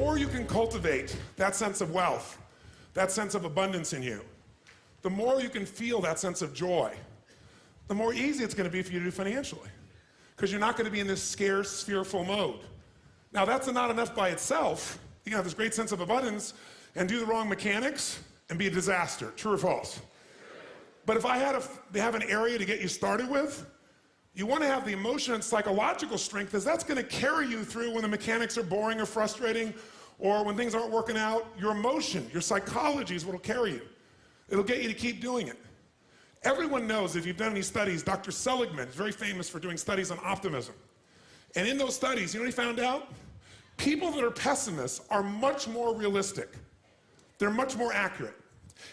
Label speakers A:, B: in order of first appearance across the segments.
A: more you can cultivate that sense of wealth, that sense of abundance in you, the more you can feel that sense of joy, the more easy it's going to be for you to do financially. Because you're not going to be in this scarce, fearful mode. Now, that's not enough by itself. You can have this great sense of abundance and do the wrong mechanics and be a disaster. True or false? But if I had to have an area to get you started with, you want to have the emotion and psychological strength, because that's going to carry you through when the mechanics are boring or frustrating, or when things aren't working out. Your emotion, your psychology is what will carry you. It'll get you to keep doing it. Everyone knows, if you've done any studies, Dr. Seligman is very famous for doing studies on optimism. And in those studies, you know what he found out? People that are pessimists are much more realistic. They're much more accurate.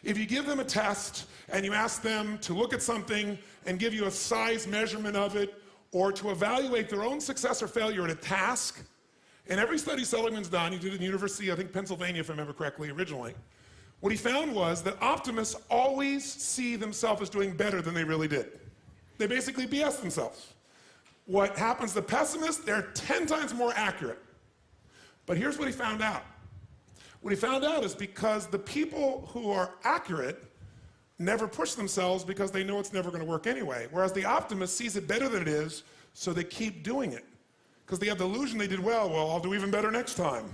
A: If you give them a test and you ask them to look at something and give you a size measurement of it, or to evaluate their own success or failure at a task, in every study Seligman's done, he did it in University, I think Pennsylvania if I remember correctly originally, what he found was that optimists always see themselves as doing better than they really did. They basically BS themselves. What happens to pessimists, they're 10 times more accurate. But here's what he found out. What he found out is because the people who are accurate never push themselves because they know it's never going to work anyway. Whereas the optimist sees it better than it is, so they keep doing it. Because they have the illusion they did well, I'll do even better next time.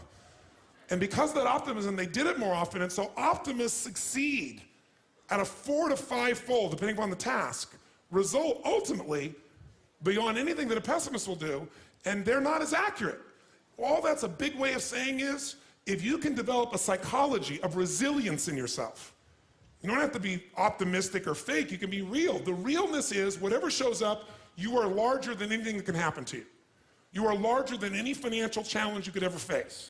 A: And because of that optimism, they did it more often, and so optimists succeed at a 4 to 5-fold, depending upon the task, result ultimately beyond anything that a pessimist will do, and they're not as accurate. All that's a big way of saying is, if you can develop a psychology of resilience in yourself, you don't have to be optimistic or fake, you can be real. The realness is, whatever shows up, you are larger than anything that can happen to you. You are larger than any financial challenge you could ever face.